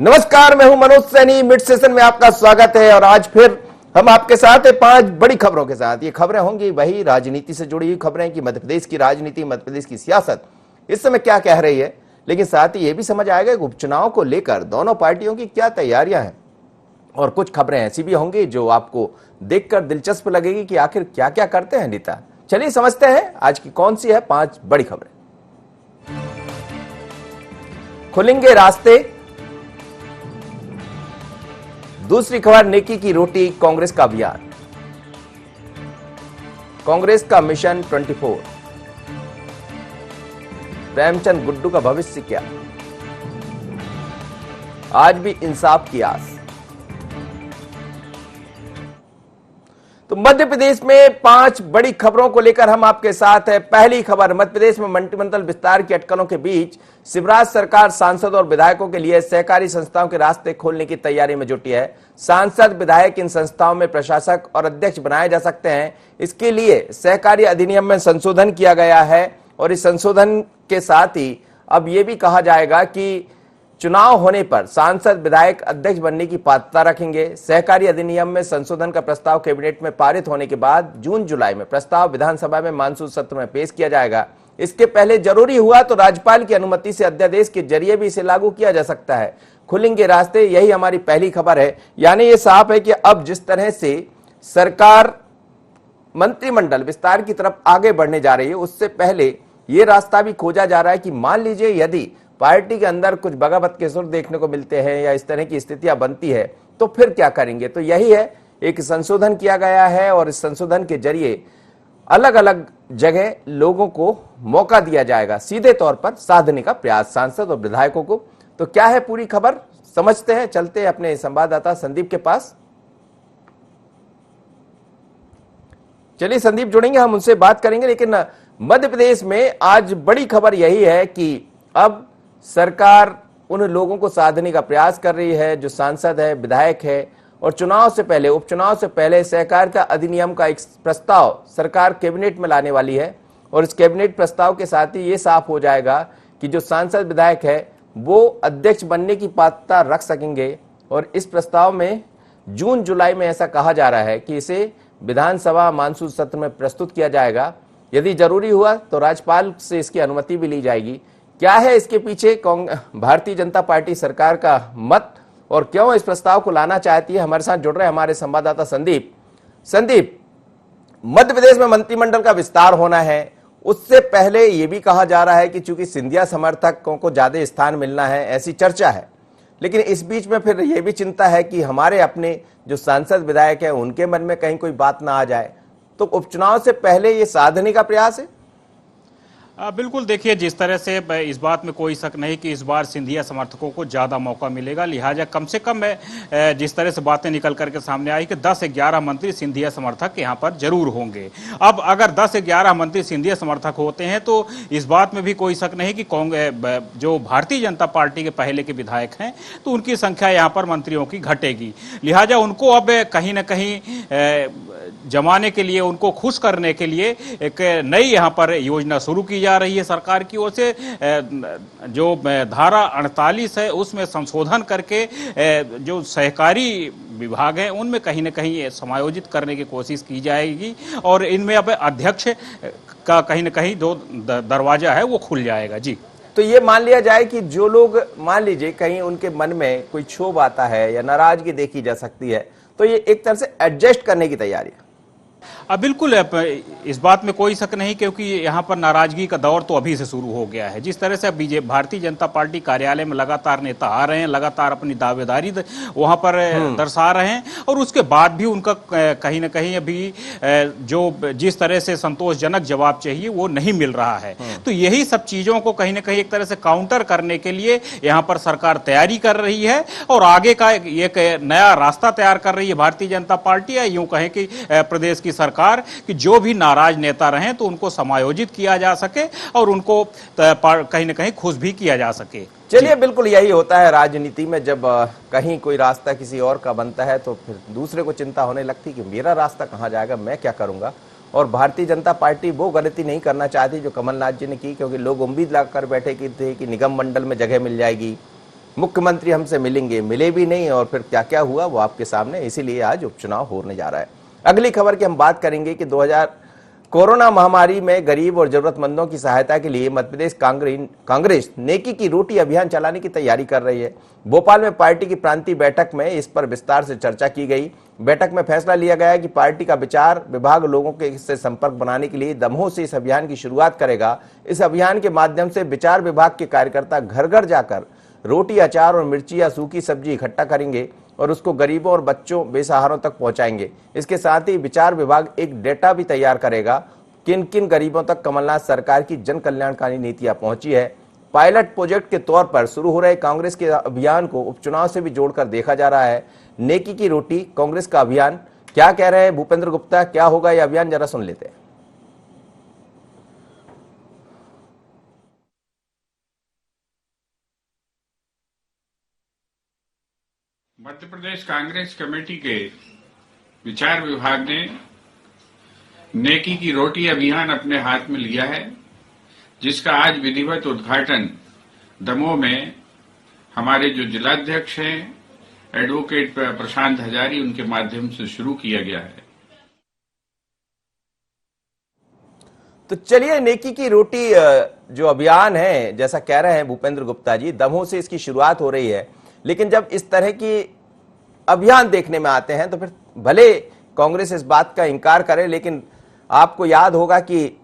नमस्कार, मैं हूं मनोज सैनी। मिड सेशन में आपका स्वागत है और आज फिर हम आपके साथ है 5 बड़ी खबरों के साथ। ये खबरें होंगी वही राजनीति से जुड़ी हुई खबरें कि मध्य प्रदेश की राजनीति, मध्य प्रदेश की सियासत इस समय क्या कह रही है, लेकिन साथ ही ये भी समझ आएगा कि उपचुनाव को लेकर दोनों पार्टियों की क्या तैयारियां हैं। और कुछ खबरें ऐसी भी होंगी जो आपको देखकर दिलचस्प लगेगी कि आखिर क्या क्या करते हैं नेता। चलिए समझते हैं आज की कौन सी है 5 बड़ी खबरें। खुलेंगे रास्ते। दूसरी खबर, नेकी की रोटी कांग्रेस का अभियान, कांग्रेस का मिशन 24, प्रेमचंद गुड्डू का भविष्य क्या, आज भी इंसाफ की आस। तो मध्य प्रदेश में 5 बड़ी खबरों को लेकर हम आपके साथ हैं। पहली खबर, मध्य प्रदेश में मंत्रिमंडल विस्तार की अटकलों के बीच शिवराज सरकार सांसद और विधायकों के लिए सहकारी संस्थाओं के रास्ते खोलने की तैयारी में जुटी है। सांसद विधायक इन संस्थाओं में प्रशासक और अध्यक्ष बनाए जा सकते हैं। इसके लिए सहकारी अधिनियम में संशोधन किया गया है और इस संशोधन के साथ ही अब यह भी कहा जाएगा कि चुनाव होने पर सांसद विधायक अध्यक्ष बनने की पात्रता रखेंगे। सहकारी अधिनियम में संशोधन का प्रस्ताव कैबिनेट में पारित होने के बाद जून जुलाई में प्रस्ताव विधानसभा में मानसून सत्र में पेश किया जाएगा। इसके पहले जरूरी हुआ तो राज्यपाल की अनुमति से अध्यादेश के जरिए भी इसे लागू किया जा सकता है। खुलेंगे रास्ते, यही हमारी पहली खबर है। यानी ये साफ है कि अब जिस तरह से सरकार मंत्रिमंडल विस्तार की तरफ आगे बढ़ने जा रही है, उससे पहले यह रास्ता भी खोजा जा रहा है कि मान लीजिए यदि पार्टी के अंदर कुछ बगावत के सुर देखने को मिलते हैं या इस तरह की स्थितियां बनती है तो फिर क्या करेंगे। तो यही है, एक संशोधन किया गया है और इस संशोधन के जरिए अलग अलग जगह लोगों को मौका दिया जाएगा सीधे तौर पर साधने का प्रयास, सांसद और विधायकों को। तो क्या है पूरी खबर, समझते हैं। चलते हैं अपने संवाददाता संदीप के पास। चलिए संदीप जुड़ेंगे, हम उनसे बात करेंगे। लेकिन मध्य प्रदेश में आज बड़ी खबर यही है कि अब सरकार उन लोगों को साधने का प्रयास कर रही है जो सांसद है, विधायक है, और चुनाव से पहले, उपचुनाव से पहले सहकार का अधिनियम का एक प्रस्ताव सरकार कैबिनेट में लाने वाली है। और इस कैबिनेट प्रस्ताव के साथ ही ये साफ हो जाएगा कि जो सांसद विधायक है वो अध्यक्ष बनने की पात्रता रख सकेंगे। और इस प्रस्ताव में जून जुलाई में ऐसा कहा जा रहा है कि इसे विधानसभा मानसून सत्र में प्रस्तुत किया जाएगा। यदि जरूरी हुआ तो राज्यपाल से इसकी अनुमति भी ली जाएगी। क्या है इसके पीछे भारतीय जनता पार्टी सरकार का मत और क्यों इस प्रस्ताव को लाना चाहती है, हमारे साथ जुड़ रहे हमारे संवाददाता संदीप। संदीप, मध्य प्रदेश में मंत्रिमंडल का विस्तार होना है, उससे पहले यह भी कहा जा रहा है कि चूंकि सिंधिया समर्थकों को ज्यादा स्थान मिलना है, ऐसी चर्चा है। लेकिन इस बीच में फिर यह भी चिंता है कि हमारे अपने जो सांसद विधायक है उनके मन में कहीं कोई बात ना आ जाए। तो उपचुनाव से पहले ये साधने का प्रयास है। बिल्कुल, देखिए जिस तरह से इस बात में कोई शक नहीं कि इस बार सिंधिया समर्थकों को ज़्यादा मौका मिलेगा, लिहाजा कम से कम जिस तरह से बातें निकल करके सामने आई कि 10-11 मंत्री सिंधिया समर्थक यहाँ पर जरूर होंगे। अब अगर 10-11 मंत्री सिंधिया समर्थक होते हैं तो इस बात में भी कोई शक नहीं कि जो भारतीय जनता पार्टी के पहले के विधायक हैं तो उनकी संख्या यहाँ पर मंत्रियों की घटेगी। लिहाजा उनको अब कहीं ना कहीं जमाने के लिए, उनको खुश करने के लिए एक नई यहाँ पर योजना शुरू की जा रही है सरकार की ओर से। जो धारा 48 है उसमें संशोधन करके जो सहकारी विभाग है उनमें कहीं ना कहीं समायोजित करने की कोशिश की जाएगी और इनमें अब अध्यक्ष का कहीं ना कहीं जो दरवाजा है वो खुल जाएगा। जी, तो ये मान लिया जाए कि जो लोग मान लीजिए कहीं उनके मन में कोई क्षोभ आता है या नाराजगी देखी जा सकती है, तो ये एक तरह से एडजस्ट करने की तैयारी है। बिल्कुल, इस बात में कोई शक नहीं, क्योंकि यहाँ पर नाराजगी का दौर तो अभी से शुरू हो गया है। जिस तरह से बीजेपी भारतीय जनता पार्टी कार्यालय में लगातार नेता आ रहे हैं, लगातार अपनी दावेदारी वहां पर दर्शा रहे हैं और उसके बाद भी उनका कहीं ना कहीं अभी जो जिस तरह से संतोषजनक जवाब चाहिए वो नहीं मिल रहा है। तो यही सब चीजों को कहीं ना कहीं एक तरह से काउंटर करने के लिए यहाँ पर सरकार तैयारी कर रही है और आगे का एक नया रास्ता तैयार कर रही है भारतीय जनता पार्टी, या यूं कहें कि प्रदेश की सरकार, कि जो भी नाराज नेता रहे तो उनको समायोजित किया जा सके और उनको कहीं ना कहीं खुश भी किया जा सके। चलिए, बिल्कुल यही होता है राजनीति में, जब कहीं कोई रास्ता किसी और का बनता है तो फिर दूसरे को चिंता होने लगती कि मेरा रास्ता कहां जाएगा, मैं क्या करूंगा। और भारतीय जनता पार्टी वो गलती नहीं करना चाहती जो कमलनाथ जी ने की, क्योंकि लोग उम्मीद लगाकर बैठे थे कि निगम मंडल में जगह मिल जाएगी, मुख्यमंत्री हमसे मिलेंगे, मिले भी नहीं, और फिर क्या क्या हुआ वो आपके सामने, इसीलिए आज उपचुनाव होने जा रहा है। अगली खबर की हम बात करेंगे कि कोरोना महामारी में गरीब और जरूरतमंदों की सहायता के लिए मध्य प्रदेश कांग्रेस नेकी की रोटी अभियान चलाने की तैयारी कर रही है। भोपाल में पार्टी की प्रांतीय बैठक में इस पर विस्तार से चर्चा की गई। बैठक में फैसला लिया गया कि पार्टी का विचार विभाग लोगों के से संपर्क बनाने के लिए दमोह से इस अभियान की शुरुआत करेगा। इस अभियान के माध्यम से विचार विभाग के कार्यकर्ता घर घर जाकर रोटी, अचार और मिर्ची या सूखी सब्जी इकट्ठा करेंगे और उसको गरीबों और बच्चों, बेसहारों तक पहुंचाएंगे। इसके साथ ही विचार विभाग एक डेटा भी तैयार करेगा किन किन गरीबों तक कमलनाथ सरकार की जन कल्याणकारी नीतियां पहुंची है। पायलट प्रोजेक्ट के तौर पर शुरू हो रहे कांग्रेस के अभियान को उपचुनाव से भी जोड़कर देखा जा रहा है। नेकी की रोटी कांग्रेस का अभियान, क्या कह रहे हैं भूपेंद्र गुप्ता, क्या होगा यह अभियान, जरा सुन लेते हैं। मध्य प्रदेश कांग्रेस कमेटी के विचार विभाग ने नेकी की रोटी अभियान अपने हाथ में लिया है, जिसका आज विधिवत उद्घाटन दमोह में हमारे जो जिलाध्यक्ष हैं एडवोकेट प्रशांत हजारी, उनके माध्यम से शुरू किया गया है। तो चलिए, नेकी की रोटी जो अभियान है, जैसा कह रहे हैं भूपेंद्र गुप्ता जी, दमोह से इसकी शुरुआत हो रही है। लेकिन जब इस तरह की अभियान देखने में आते हैं तो फिर भले कांग्रेस इस बात का इनकार करे, लेकिन आपको याद होगा कि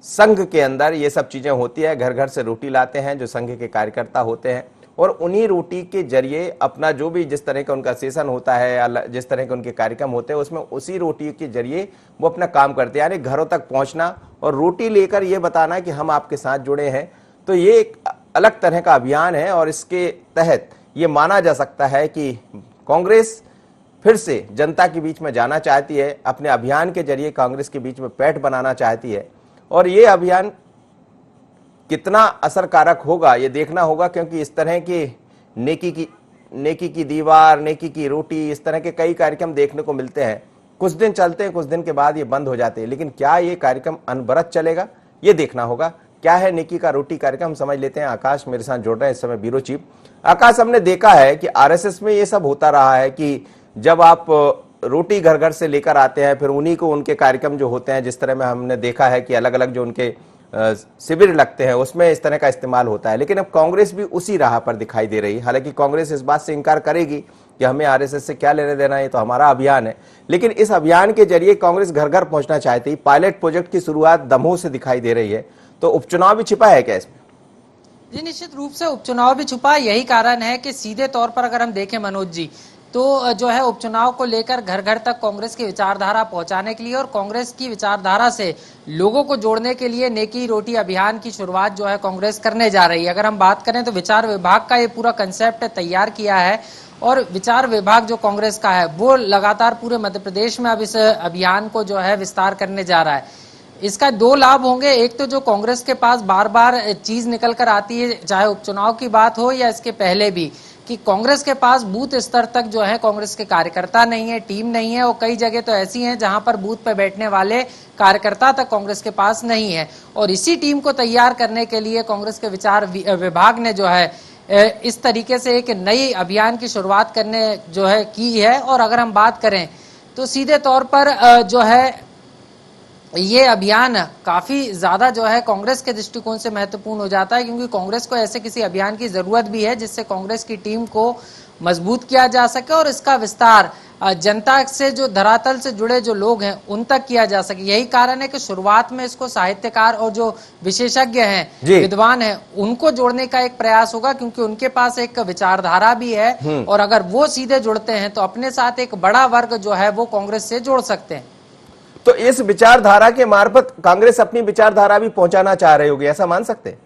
संघ के अंदर ये सब चीजें होती है। घर घर से रोटी लाते हैं जो संघ के कार्यकर्ता होते हैं, और उन्हीं रोटी के जरिए अपना जो भी जिस तरह का उनका सेशन होता है, जिस तरह के उनके कार्यक्रम होते हैं, उसमें उसी रोटी के जरिए वो अपना काम करते हैं। यानी घरों तक पहुंचना और रोटी लेकर ये बताना कि हम आपके साथ जुड़े हैं। तो ये एक अलग तरह का अभियान है, और इसके तहत ये माना जा सकता है कि कांग्रेस फिर से जनता के बीच में जाना चाहती है, अपने अभियान के जरिए कांग्रेस के बीच में पैठ बनाना चाहती है। और ये अभियान कितना असरकारक होगा ये देखना होगा, क्योंकि इस तरह की नेकी की दीवार, नेकी की रोटी, इस तरह के कई कार्यक्रम देखने को मिलते हैं। कुछ दिन चलते हैं, कुछ दिन के बाद ये बंद हो जाते हैं। लेकिन क्या ये कार्यक्रम अनवरत चलेगा, ये देखना होगा। क्या है नेकी का रोटी कार्यक्रम, समझ लेते हैं। आकाश मेरे साथ जुड़ रहे हैं इस समय, ब्यूरो चीफ। आकाश, हमने देखा है कि आरएसएस में ये सब होता रहा है कि जब आप रोटी घर घर से लेकर आते हैं, फिर उन्हीं को उनके कार्यक्रम जो होते हैं, जिस तरह में हमने देखा है कि अलग अलग जो उनके शिविर लगते हैं, उसमें इस तरह का इस्तेमाल होता है। लेकिन अब कांग्रेस भी उसी राह पर दिखाई दे रही है। हालांकि कांग्रेस इस बात से इनकार करेगी कि हमें आरएसएस से क्या लेने देना है, ये तो हमारा अभियान है। लेकिन इस अभियान के जरिए कांग्रेस घर घर पहुंचना चाहती है। पायलट प्रोजेक्ट की शुरुआत दमोह से दिखाई दे रही है, तो उपचुनाव भी छिपा है क्या इसमें? जी, निश्चित रूप से उपचुनाव भी छुपा। यही कारण है कि सीधे तौर पर अगर हम देखें मनोज जी, तो जो है उपचुनाव को लेकर घर घर तक कांग्रेस की विचारधारा पहुंचाने के लिए और कांग्रेस की विचारधारा से लोगों को जोड़ने के लिए नेकी रोटी अभियान की शुरुआत जो है कांग्रेस करने जा रही है। अगर हम बात करें तो विचार विभाग का ये पूरा कंसेप्ट तैयार किया है, और विचार विभाग जो कांग्रेस का है वो लगातार पूरे मध्य प्रदेश में अब इस अभियान को जो है विस्तार करने जा रहा है। इसका दो लाभ होंगे। एक तो जो कांग्रेस के पास बार बार चीज निकल कर आती है, चाहे उपचुनाव की बात हो या इसके पहले भी, कि कांग्रेस के पास बूथ स्तर तक जो है कांग्रेस के कार्यकर्ता नहीं है, टीम नहीं है, और कई जगह तो ऐसी हैं जहां पर बूथ पर बैठने वाले कार्यकर्ता तक कांग्रेस के पास नहीं है। और इसी टीम को तैयार करने के लिए कांग्रेस के विचार विभाग ने जो है इस तरीके से एक नई अभियान की शुरुआत करने जो है की है। और अगर हम बात करें तो सीधे तौर पर जो है ये अभियान काफी ज्यादा जो है कांग्रेस के दृष्टिकोण से महत्वपूर्ण हो जाता है, क्योंकि कांग्रेस को ऐसे किसी अभियान की जरूरत भी है जिससे कांग्रेस की टीम को मजबूत किया जा सके और इसका विस्तार जनता से, जो धरातल से जुड़े जो लोग हैं, उन तक किया जा सके। यही कारण है कि शुरुआत में इसको साहित्यकार और जो विशेषज्ञ हैं, विद्वान हैं, उनको जोड़ने का एक प्रयास होगा, क्योंकि उनके पास एक विचारधारा भी है, और अगर वो सीधे जुड़ते हैं तो अपने साथ एक बड़ा वर्ग जो है वो कांग्रेस से जोड़ सकते हैं। तो इस विचारधारा के मार्फत कांग्रेस अपनी विचारधारा भी पहुंचाना चाह रही होगी, ऐसा मान सकते हैं?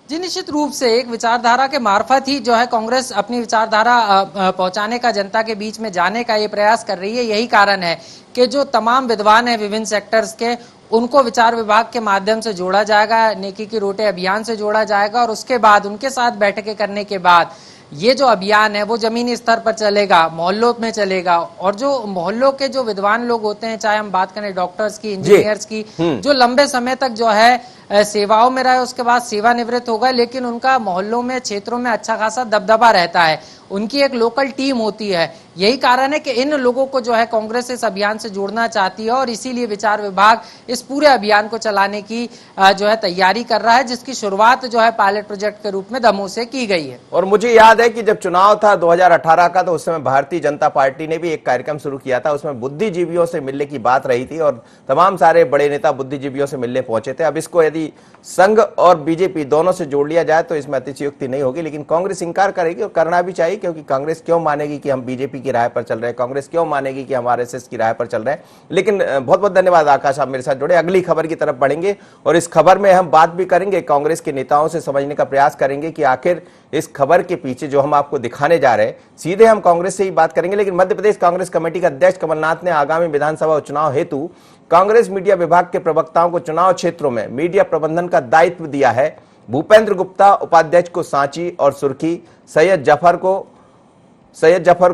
जी, निश्चित रूप से एक विचारधारा के मार्फत ही जो है कांग्रेस अपनी विचारधारा पहुंचाने का, जनता के बीच में जाने का ये प्रयास कर रही है। यही कारण है कि जो तमाम विद्वान हैं विभिन्न सेक्टर्स के, उनको विचार विभाग के माध्यम से जोड़ा जाएगा, नेकी की रोटी अभियान से जोड़ा जाएगा, और उसके बाद उनके साथ बैठकें करने के बाद ये जो अभियान है वो जमीनी स्तर पर चलेगा, मोहल्लों में चलेगा, और जो मोहल्लों के जो विद्वान लोग होते हैं, चाहे हम बात करें डॉक्टर्स की, इंजीनियर्स की, जो लंबे समय तक जो है सेवाओं में रहे, उसके बाद सेवानिवृत्त हो गए, लेकिन उनका मोहल्लों में, क्षेत्रों में अच्छा खासा दबदबा रहता है, उनकी एक लोकल टीम होती है। यही कारण है कि इन लोगों को जो है कांग्रेस इस अभियान से जोड़ना चाहती है, और इसीलिए विचार विभाग इस पूरे अभियान को चलाने की जो है तैयारी कर रहा है, जिसकी शुरुआत जो है पायलट प्रोजेक्ट के रूप में दमोह से की गई है। और मुझे याद है कि जब चुनाव था 2018 का, तो उस समय भारतीय जनता पार्टी ने भी एक कार्यक्रम शुरू किया था, उसमें बुद्धिजीवियों से मिलने की बात रही थी और तमाम सारे बड़े नेता बुद्धिजीवियों से मिलने पहुंचे थे। अब इसको यदि संघ और बीजेपी दोनों से जोड़ लिया जाए तो इसमें अतिशयोक्ति नहीं होगी, लेकिन कांग्रेस इंकार करेगी, और करना भी चाहिए, क्योंकि कांग्रेस क्यों मानेगी कि हम बीजेपी की राह पर चल रहे हैं, कांग्रेस क्यों मानेगी कि हम आरएसएस की राह पर चल रहे हैं। लेकिन बहुत बहुत धन्यवाद आकाश, आप मेरे साथ जुड़े। अगली खबर की तरफ बढ़ेंगे और इस खबर में हम बात भी करेंगे, कांग्रेस के नेताओं से समझने का प्रयास करेंगे कि आखिर इस खबर के पीछे जो हम आपको दिखाने जा रहे हैं, सीधे हम कांग्रेस से ही बात करेंगे। लेकिन मध्य प्रदेश कांग्रेस कमेटी के अध्यक्ष कमलनाथ ने आगामी विधानसभा चुनाव हेतु कांग्रेस मीडिया विभाग के प्रवक्ताओं को चुनाव क्षेत्रों में मीडिया प्रबंधन का दायित्व दिया है। भूपेंद्र गुप्ता उपाध्यक्ष को सांची और सुर्खी, सैयद जफर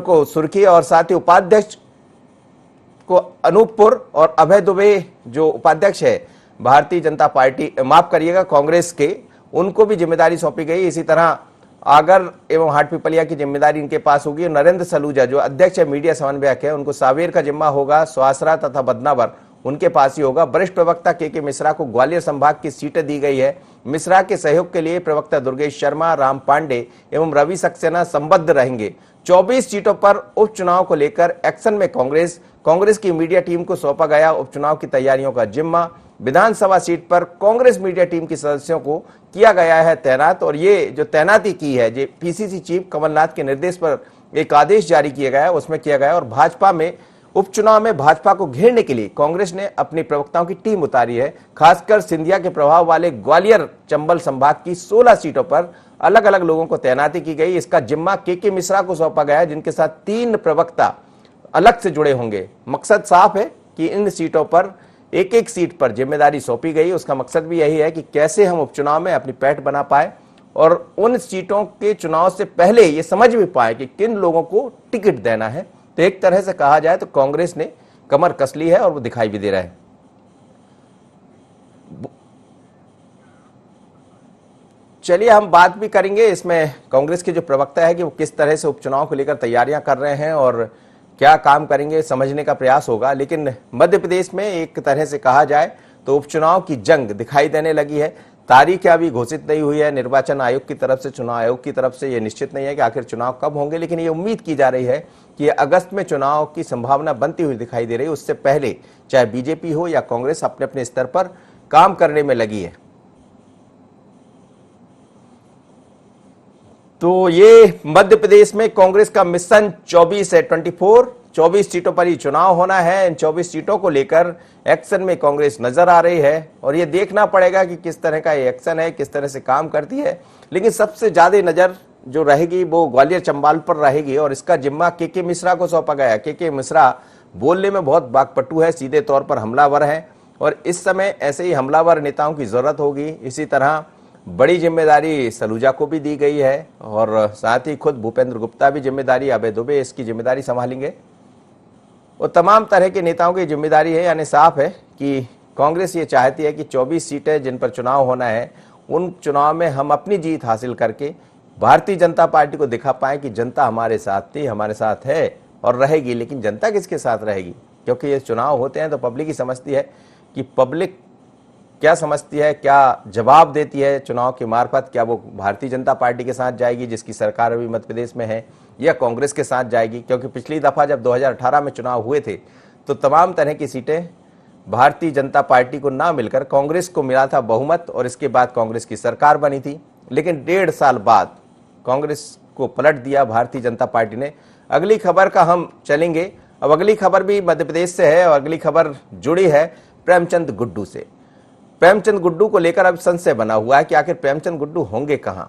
को सुर्खी, और साथ ही उपाध्यक्ष को अनूपपुर, और अभय दुबे जो उपाध्यक्ष है भारतीय जनता पार्टी, माफ करिएगा कांग्रेस के, उनको भी जिम्मेदारी सौंपी गई। इसी तरह आगर एवं हाटपिपलिया की जिम्मेदारी इनके पास होगी। नरेंद्र सलूजा जो अध्यक्ष है मीडिया समन्वयक है, उनको सावेर का जिम्मा होगा। स्वासरा तथा बदनावर उनके पास ही होगा। वरिष्ठ प्रवक्ता के मिश्रा को ग्वालियर संभाग की सीटें दी गई है। मिश्रा के सहयोग के लिए प्रवक्ता दुर्गेश शर्मा, राम पांडे एवं रवि सक्सेना संबद्ध रहेंगे। 24 सीटों पर उपचुनाव को लेकर एक्शन में कांग्रेस की मीडिया टीम को सौंपा गया उपचुनाव की तैयारियों का जिम्मा। विधानसभा सीट पर कांग्रेस मीडिया टीम के सदस्यों को किया गया है तैनात, और ये जो तैनाती की है, जो पीसीसी चीफ कमलनाथ के निर्देश पर एक आदेश जारी किया गया है, उसमें किया गया है। और भाजपा में उपचुनाव में भाजपा को घेरने के लिए कांग्रेस ने अपनी प्रवक्ताओं की टीम उतारी है। खासकर सिंधिया के प्रभाव वाले ग्वालियर चंबल संभाग की 16 सीटों पर अलग अलग लोगों को तैनाती की गई। इसका जिम्मा के मिश्रा को सौंपा गया है, जिनके साथ 3 प्रवक्ता अलग से जुड़े होंगे। मकसद साफ है कि इन सीटों पर एक एक सीट पर जिम्मेदारी सौंपी गई। उसका मकसद भी यही है कि कैसे हम उपचुनाव में अपनी पैठ बना पाए और उन सीटों के चुनाव से पहले ये समझ भी पाए कि किन लोगों को टिकट देना है। तो एक तरह से कहा जाए तो कांग्रेस ने कमर कस ली है और वो दिखाई भी दे रहा है। चलिए हम बात भी करेंगे इसमें कांग्रेस के जो प्रवक्ता है कि वो किस तरह से उपचुनाव को लेकर तैयारियां कर रहे हैं और क्या काम करेंगे, समझने का प्रयास होगा। लेकिन मध्य प्रदेश में एक तरह से कहा जाए तो उपचुनाव की जंग दिखाई देने लगी है। तारीख अभी घोषित नहीं हुई है निर्वाचन आयोग की तरफ से, चुनाव आयोग की तरफ से। यह निश्चित नहीं है कि आखिर चुनाव कब होंगे, लेकिन ये उम्मीद की जा रही है कि अगस्त में चुनाव की संभावना बनती हुई दिखाई दे रही है। उससे पहले चाहे बीजेपी हो या कांग्रेस अपने अपने स्तर पर काम करने में लगी है। तो ये मध्य प्रदेश में कांग्रेस का मिशन 24 है, 24 सीटों पर ही चुनाव होना है। इन 24 सीटों को लेकर एक्शन में कांग्रेस नजर आ रही है और ये देखना पड़ेगा कि किस तरह का ये एक्शन है, किस तरह से काम करती है। लेकिन सबसे ज्यादा नजर जो रहेगी वो ग्वालियर चंबल पर रहेगी और इसका जिम्मा के मिश्रा को सौंपा गया है। के मिश्रा बोलने में बहुत बाकपटू है, सीधे तौर पर हमलावर है और इस समय ऐसे ही हमलावर नेताओं की जरूरत होगी। इसी तरह बड़ी जिम्मेदारी सलूजा को भी दी गई है और साथ ही खुद भूपेंद्र गुप्ता भी जिम्मेदारी, अभय दुबे इसकी जिम्मेदारी संभालेंगे और तमाम तरह के नेताओं की जिम्मेदारी है। यानी साफ है कि कांग्रेस ये चाहती है कि 24 सीटें जिन पर चुनाव होना है उन चुनाव में हम अपनी जीत हासिल करके भारतीय जनता पार्टी को दिखा पाए कि जनता हमारे साथ थी, हमारे साथ है और रहेगी। लेकिन जनता किसके साथ रहेगी, क्योंकि ये चुनाव होते हैं तो पब्लिक ही समझती है कि पब्लिक क्या समझती है, क्या जवाब देती है चुनाव के मार्फत। क्या वो भारतीय जनता पार्टी के साथ जाएगी जिसकी सरकार अभी मध्य प्रदेश में है, या कांग्रेस के साथ जाएगी। क्योंकि पिछली दफा जब 2018 में चुनाव हुए थे तो तमाम तरह की सीटें भारतीय जनता पार्टी को ना मिलकर कांग्रेस को मिला था बहुमत और इसके बाद कांग्रेस की सरकार बनी थी। लेकिन 1.5 साल बाद कांग्रेस को पलट दिया भारतीय जनता पार्टी ने। अगली खबर का हम चलेंगे। अब अगली खबर भी मध्य प्रदेश से है और अगली खबर जुड़ी है प्रेमचंद गुड्डू से। प्रेमचंद गुड्डू को लेकर अब संशय बना हुआ है कि आखिर प्रेमचंद गुड्डू होंगे कहां।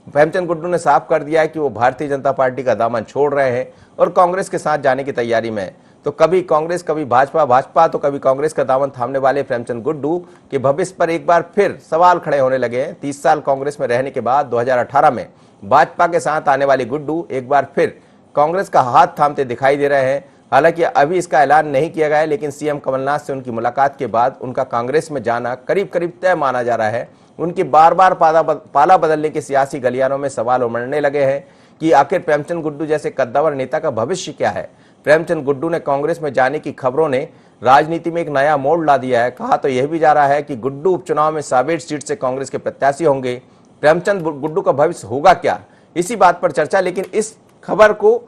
प्रेमचंद गुड्डू ने साफ कर दिया है कि वो भारतीय जनता पार्टी का दामन छोड़ रहे हैं और कांग्रेस के साथ जाने की तैयारी में। तो कभी कांग्रेस कभी भाजपा, भाजपा तो कभी कांग्रेस का दामन थामने वाले प्रेमचंद गुड्डू के भविष्य पर एक बार फिर सवाल खड़े होने लगे हैं। 30 साल कांग्रेस में रहने के बाद 2018 में भाजपा के साथ आने वाले गुड्डू एक बार फिर कांग्रेस का हाथ थामते दिखाई दे रहे हैं। हालांकि अभी इसका ऐलान नहीं किया गया है, लेकिन सीएम कमलनाथ से उनकी मुलाकात के बाद उनका कांग्रेस में जाना करीब करीब तय माना जा रहा है। उनकी बार बार पाला बदलने के सियासी गलियारों में सवाल उमड़ने लगे हैं कि आखिर प्रेमचंद गुड्डू जैसे कद्दावर नेता का भविष्य क्या है। प्रेमचंद गुड्डू ने कांग्रेस में जाने की खबरों ने राजनीति में एक नया मोड़ ला दिया है। कहा तो यह भी जा रहा है कि गुड्डू उपचुनाव में सावेर सीट से कांग्रेस के प्रत्याशी होंगे। प्रेमचंद गुड्डू का भविष्य होगा क्या, इसी बात पर चर्चा। लेकिन इस खबर को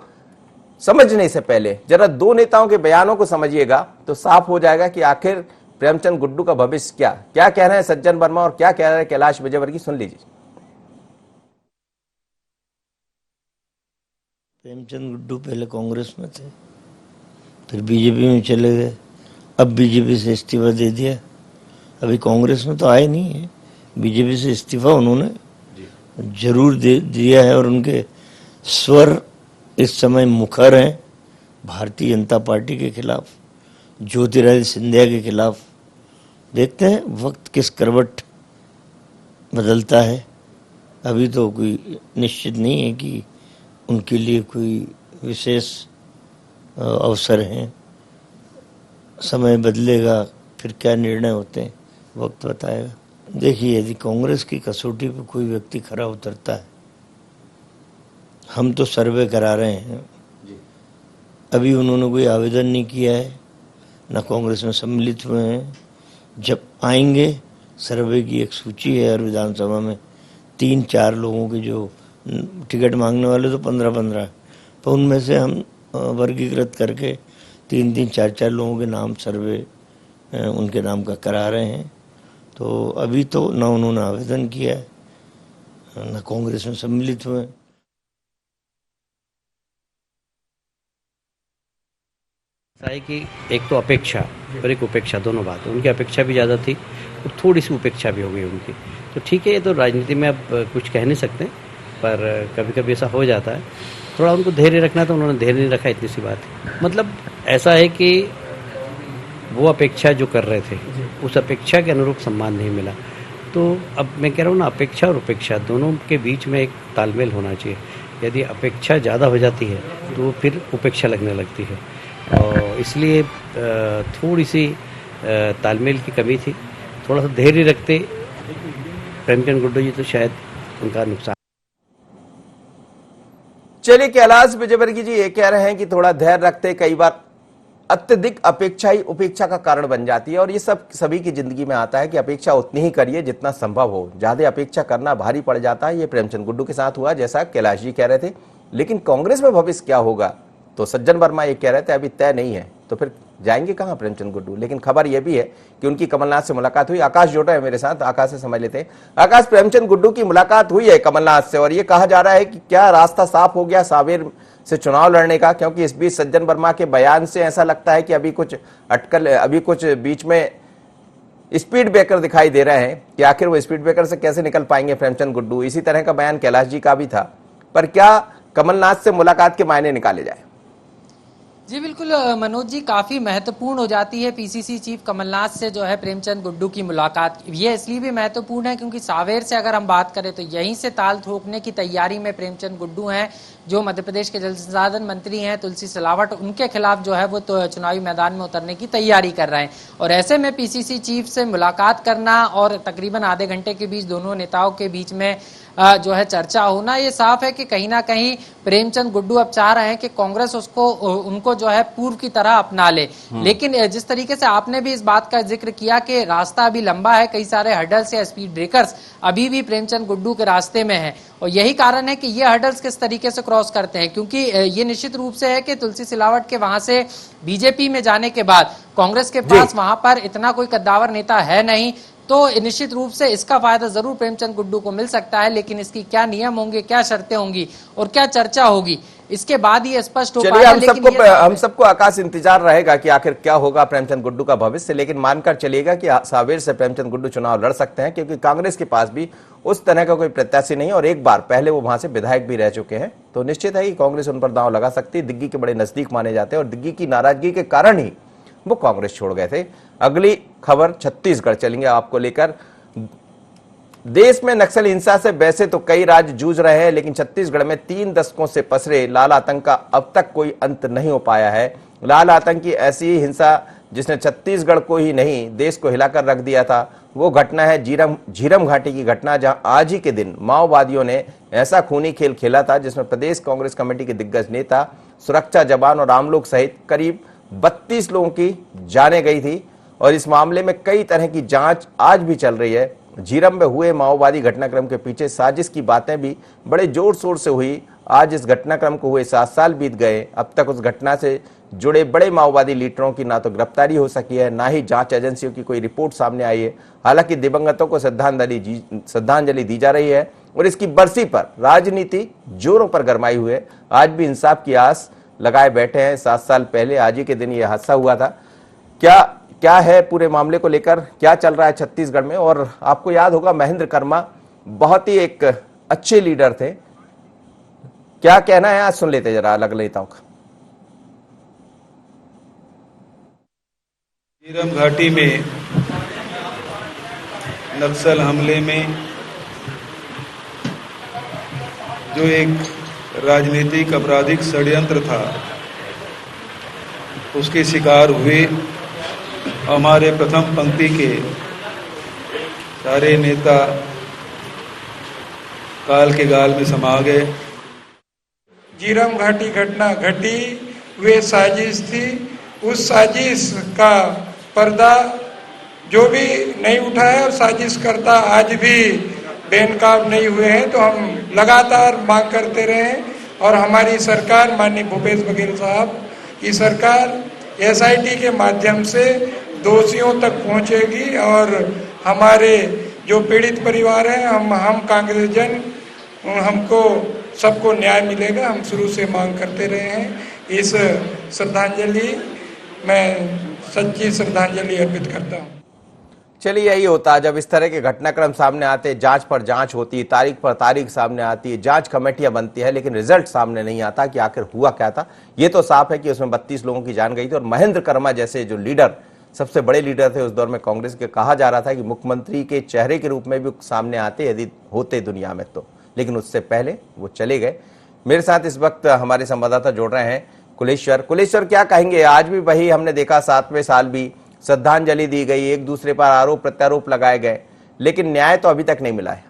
समझने से पहले जरा दो नेताओं के बयानों को समझिएगा तो साफ हो जाएगा कि आखिर प्रेमचंद गुड्डू का भविष्य क्या कह रहे हैं सज्जन वर्मा और क्या कह रहे हैं कैलाश विजयवर्गीय। सुन लीजिए। प्रेमचंद गुड्डू पहले कांग्रेस में थे, फिर बीजेपी में चले गए, अब बीजेपी से इस्तीफा दे दिया। अभी कांग्रेस में तो आए नहीं है, बीजेपी से इस्तीफा उन्होंने जरूर दे दिया है और उनके स्वर इस समय मुखर हैं भारतीय जनता पार्टी के खिलाफ, ज्योतिरादित्य सिंधिया के खिलाफ। देखते हैं वक्त किस करवट बदलता है। अभी तो कोई निश्चित नहीं है कि उनके लिए कोई विशेष अवसर हैं। समय बदलेगा, फिर क्या निर्णय होते हैं वक्त बताएगा। देखिए, यदि कांग्रेस की कसौटी पर कोई व्यक्ति खरा उतरता है, हम तो सर्वे करा रहे हैं। अभी उन्होंने कोई आवेदन नहीं किया है, न कांग्रेस में सम्मिलित हुए हैं। जब आएंगे, सर्वे की एक सूची है और विधानसभा में 3-4 लोगों के जो टिकट मांगने वाले तो 15-15, तो उनमें से हम वर्गीकृत करके 3-3, 4-4 लोगों के नाम सर्वे उनके नाम का करा रहे हैं। तो अभी तो न उन्होंने आवेदन किया है, न कांग्रेस में सम्मिलित हुए। है कि एक तो अपेक्षा और एक उपेक्षा, दोनों बात है। उनकी अपेक्षा भी ज़्यादा थी और थोड़ी सी उपेक्षा भी हो गई उनकी। तो ठीक है, ये तो राजनीति में अब कुछ कह नहीं सकते, पर कभी कभी ऐसा हो जाता है। थोड़ा उनको धैर्य रखना, तो उन्होंने धैर्य नहीं रखा, इतनी सी बात है। मतलब ऐसा है कि वो अपेक्षा जो कर रहे थे, उस अपेक्षा के अनुरूप सम्मान नहीं मिला। तो अब मैं कह रहा हूँ ना, अपेक्षा और उपेक्षा दोनों के बीच में एक तालमेल होना चाहिए। यदि अपेक्षा ज़्यादा हो जाती है तो फिर उपेक्षा लगने लगती है, और इसलिए थोड़ी सी तालमेल की कमी थी। थोड़ा सा धैर्य रखते प्रेमचंद गुड्डू जी तो शायद उनका नुकसान। चलिए, कैलाश विजयवर्गीय जी ये कह रहे हैं कि थोड़ा धैर्य रखते, कई बार अत्यधिक अपेक्षा ही उपेक्षा का कारण बन जाती है। और ये सब सभी की जिंदगी में आता है कि अपेक्षा उतनी ही करिए जितना संभव हो, ज्यादा अपेक्षा करना भारी पड़ जाता है। ये प्रेमचंद गुड्डू के साथ हुआ, जैसा कैलाश जी कह रहे थे। लेकिन कांग्रेस में भविष्य क्या होगा, तो सज्जन वर्मा ये कह रहे थे अभी तय नहीं है, तो फिर जाएंगे कहां प्रेमचंद गुड्डू। लेकिन खबर यह भी है कि उनकी कमलनाथ से मुलाकात हुई। आकाश जोड़ा है मेरे साथ, आकाश से समझ लेते हैं। आकाश, प्रेमचंद गुड्डू की मुलाकात हुई है कमलनाथ से और ये कहा जा रहा है कि क्या रास्ता साफ हो गया सावेर से चुनाव लड़ने का, क्योंकि इस बीच सज्जन वर्मा के बयान से ऐसा लगता है कि अभी कुछ अटकल, अभी कुछ बीच में स्पीड ब्रेकर दिखाई दे रहे हैं कि आखिर वो स्पीड ब्रेकर से कैसे निकल पाएंगे प्रेमचंद गुड्डू। इसी तरह का बयान कैलाश जी का भी था। पर क्या कमलनाथ से मुलाकात के मायने निकाले जाए? जी बिल्कुल मनोज जी, काफी महत्वपूर्ण हो जाती है पीसीसी चीफ कमलनाथ से जो है प्रेमचंद गुड्डू की मुलाकात। ये इसलिए भी महत्वपूर्ण है क्योंकि सावेर से अगर हम बात करें तो यहीं से ताल ठोकने की तैयारी में प्रेमचंद गुड्डू हैं, जो मध्य प्रदेश के जल संसाधन मंत्री हैं तुलसी सिलावट, उनके खिलाफ जो है वो तो चुनावी मैदान में उतरने की तैयारी कर रहे हैं। और ऐसे में पीसीसी चीफ से मुलाकात करना और तकरीबन आधे घंटे के बीच दोनों नेताओं के बीच में जो है चर्चा होना, ये साफ है कि कहीं ना कहीं प्रेमचंद गुड्डू अब चाह रहे हैं कि कांग्रेस उनको जो है पूर्व की तरह अपना ले। लेकिन जिस तरीके से आपने भी इस बात का जिक्र किया कि रास्ता अभी लंबा है, कई सारे हर्डल्स या स्पीड ब्रेकर्स अभी भी प्रेमचंद गुड्डू के रास्ते में है, और यही कारण है कि ये हर्डल्स किस तरीके से क्रॉस करते हैं। क्योंकि ये निश्चित रूप से है कि तुलसी सिलावट के वहां से बीजेपी में जाने के बाद कांग्रेस के पास वहां पर इतना कोई कद्दावर नेता है नहीं, तो निश्चित रूप से इसका फायदा जरूर प्रेमचंद गुड्डू को मिल सकता है। लेकिन इसकी क्या नियम होंगे, क्या शर्तें होंगी और क्या चर्चा होगी, इसके बाद ही स्पष्ट हो चलिए पाएगा। हम सबको आकाश इंतजार रहेगा कि आखिर क्या होगा प्रेमचंद गुड्डू का भविष्य, लेकिन मानकर चलिएगा कि सावेर से प्रेमचंद गुड्डू चुनाव लड़ सकते हैं, क्योंकि कांग्रेस के पास भी उस तरह का कोई प्रत्याशी नहीं है और एक बार पहले वो वहां से विधायक भी रह चुके हैं, तो निश्चित है कि कांग्रेस उन पर दांव लगा सकती है। दिग्गी के बड़े नजदीक माने जाते हैं और दिग्गी की नाराजगी के कारण ही वो कांग्रेस छोड़ गए थे। अगली खबर छत्तीसगढ़ चलेंगे आपको लेकर। देश में नक्सल हिंसा से वैसे तो कई राज्य जूझ रहे हैं, लेकिन छत्तीसगढ़ में 3 दशकों से पसरे लाल आतंक का अब तक कोई अंत नहीं हो पाया है। लाल आतंक की ऐसी ही हिंसा जिसने छत्तीसगढ़ को ही नहीं देश को हिलाकर रख दिया था, वो घटना है झीरम घाटी की घटना, जहां आज ही के दिन माओवादियों ने ऐसा खूनी खेल खेला था जिसमें प्रदेश कांग्रेस कमेटी के दिग्गज नेता, सुरक्षा जवान और आम लोग सहित करीब 32 लोगों की जानें गई थी और इस मामले में कई तरह की जांच आज भी चल रही है। झीरम में हुए माओवादी घटनाक्रम के पीछे साजिश की बातें भी बड़े जोर शोर से हुई। आज इस घटनाक्रम को हुए 7 साल बीत गए, अब तक उस घटना से जुड़े बड़े माओवादी लीडरों की ना तो गिरफ्तारी हो सकी है, ना ही जांच एजेंसियों की कोई रिपोर्ट सामने आई है। हालांकि दिवंगतों को श्रद्धांजलि दी जा रही है और इसकी बरसी पर राजनीति जोरों पर गरमाई हुए आज भी इंसाफ की आस लगाए बैठे हैं। 7 साल पहले आज ही के दिन यह हादसा हुआ था। क्या है पूरे मामले को लेकर, क्या चल रहा है छत्तीसगढ़ में? और आपको याद होगा महेंद्र कर्मा बहुत ही एक अच्छे लीडर थे, क्या कहना है आज सुन लेते जरा अलग नेताओं का। झीरम घाटी में नक्सल हमले में जो एक राजनीतिक आपराधिक षड्यंत्र था उसके शिकार हुए हमारे प्रथम पंक्ति के सारे नेता काल के गाल में समा गए। झीरम घाटी घटना घटी, वे साजिश थी, उस साजिश का पर्दा जो भी नहीं उठा है और साजिश करता आज भी बेनकाब नहीं हुए हैं, तो हम लगातार मांग करते रहे और हमारी सरकार माननीय भूपेश बघेल साहब की सरकार SIT के माध्यम से दोषियों तक पहुंचेगी और हमारे जो पीड़ित परिवार हैं, हम कांग्रेस जन, हमको सबको न्याय मिलेगा। हम शुरू से मांग करते रहे हैं। इस श्रद्धांजलि मैं सच्ची श्रद्धांजलि अर्पित करता हूँ। चलिए यही होता है जब इस तरह के घटनाक्रम सामने आते, जांच पर जांच होती है, तारीख पर तारीख सामने आती है, जांच कमेटियां बनती है, लेकिन रिजल्ट सामने नहीं आता कि आखिर हुआ क्या था। ये तो साफ है कि उसमें 32 लोगों की जान गई थी और महेंद्र कर्मा जैसे जो लीडर, सबसे बड़े लीडर थे उस दौर में कांग्रेस के, कहा जा रहा था कि मुख्यमंत्री के चेहरे के रूप में भी सामने आते यदि होते दुनिया में तो, लेकिन उससे पहले वो चले गए। मेरे साथ इस वक्त हमारे संवाददाता जोड़ रहे हैं कुलेश्वर, क्या कहेंगे? आज भी वही हमने देखा, 7वें साल भी श्रद्धांजलि दी गई, एक दूसरे पर आरोप प्रत्यारोप लगाए गए, लेकिन न्याय तो अभी तक नहीं मिला है।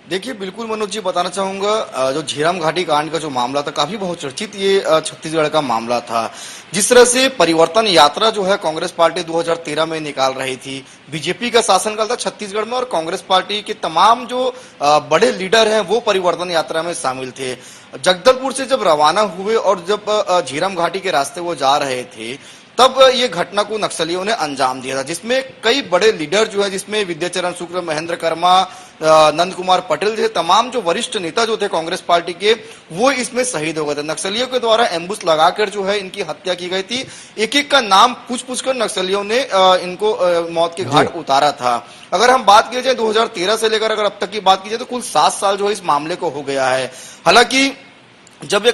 देखिए बिल्कुल मनोज जी, बताना चाहूंगा जो झीरम घाटी कांड का जो मामला था काफी बहुचर्चित ये छत्तीसगढ़ का मामला था। जिस तरह से परिवर्तन यात्रा जो है कांग्रेस पार्टी 2013 में निकाल रही थी, बीजेपी का शासनकाल था छत्तीसगढ़ में और कांग्रेस पार्टी के तमाम जो बड़े लीडर हैं वो परिवर्तन यात्रा में शामिल थे। जगदलपुर से जब रवाना हुए और जब झीरम घाटी के रास्ते वो जा रहे थे, तब ये घटना को नक्सलियों ने अंजाम दिया था, जिसमें कई बड़े लीडर जो है, जिसमें विद्याचरण शुक्ल, महेंद्र कर्मा, नंद कुमार पटेल जैसे तमाम जो वरिष्ठ नेता जो थे कांग्रेस पार्टी के, वो इसमें शहीद हो गए थे। नक्सलियों के द्वारा एम्बुश लगाकर जो है इनकी हत्या की गई थी। एक एक का नाम पूछ कर नक्सलियों ने इनको मौत के घाट उतारा था। अगर हम बात की जाए 2013 से लेकर अगर अब तक की बात की जाए तो कुल 7 साल जो है इस मामले को हो गया है। हालांकि जब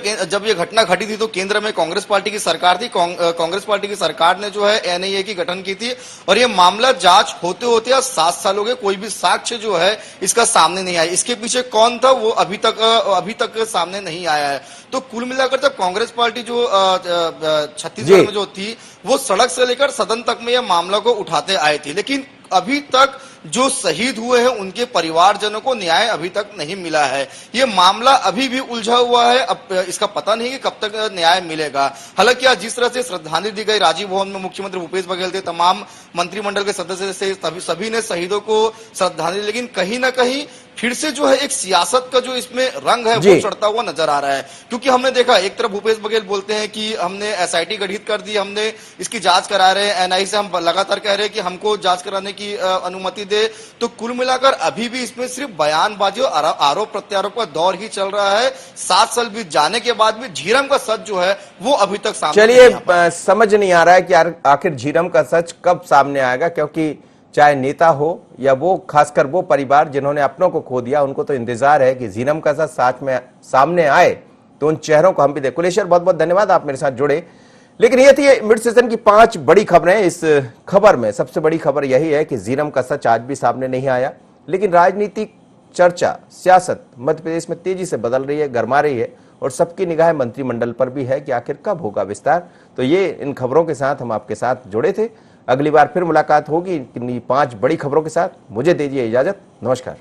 ये घटना घटी थी तो केंद्र में कांग्रेस पार्टी की सरकार थी। कांग्रेस पार्टी की सरकार ने जो है NIA की गठन की थी और ये मामला जांच होते होते 7 साल हो गए, कोई भी साक्ष्य जो है इसका सामने नहीं आया। इसके पीछे कौन था वो अभी तक सामने नहीं आया है। तो कुल मिलाकर जब कांग्रेस पार्टी जो छत्तीसगढ़ में जो थी वो सड़क से लेकर सदन तक में यह मामला को उठाते आए थे, लेकिन अभी तक जो शहीद हुए हैं उनके परिवारजनों को न्याय अभी तक नहीं मिला है। ये मामला अभी भी उलझा हुआ है, अब इसका पता नहीं कि कब तक न्याय मिलेगा। हालांकि आज जिस तरह से श्रद्धांजलि दी गई राजीव भवन में, मुख्यमंत्री भूपेश बघेल थे, तमाम मंत्रिमंडल के सदस्य से, सभी ने शहीदों को श्रद्धांजलि, लेकिन कहीं ना कहीं फिर से जो है एक सियासत का जो इसमें रंग है जी। वो चढ़ता हुआ नजर आ रहा है। क्योंकि हमने देखा एक तरफ भूपेश बघेल बोलते हैं कि हमने एसआईटी गठित कर दी, हमने इसकी जांच करा रहे हैं, एनआई से हम लगातार कह रहे हैं कि हमको जांच कराने की अनुमति दे। तो कुल मिलाकर अभी भी इसमें सिर्फ बयानबाजी और आरोप प्रत्यारोप का दौर ही चल रहा है। 7 साल बीत जाने के बाद भी झीरम का सच जो है वो अभी तक सामने चलिए, नहीं आ पाया। समझ नहीं आ रहा है कि आखिर झीरम का सच कब सामने आएगा, क्योंकि चाहे नेता हो या वो, खासकर वो परिवार जिन्होंने अपनों को खो दिया, उनको तो इंतजार है कि झीरम का सच साथ में सामने आए तो उन चेहरों को हम भी दें। कुलेश्वर, बहुत बहुत धन्यवाद, आप मेरे साथ जुड़े। लेकिन ये थी मिड सेशन की 5 बड़ी खबरें। इस खबर में सबसे बड़ी खबर यही है कि झीरम का सच आज भी सामने नहीं आया, लेकिन राजनीतिक चर्चा, सियासत मध्य प्रदेश में तेजी से बदल रही है, गरमा रही है, और सबकी निगाह मंत्रिमंडल पर भी है कि आखिर कब होगा विस्तार। तो ये इन खबरों के साथ हम आपके साथ जुड़े थे। अगली बार फिर मुलाकात होगी इन 5 बड़ी खबरों के साथ। मुझे दीजिए इजाजत, नमस्कार।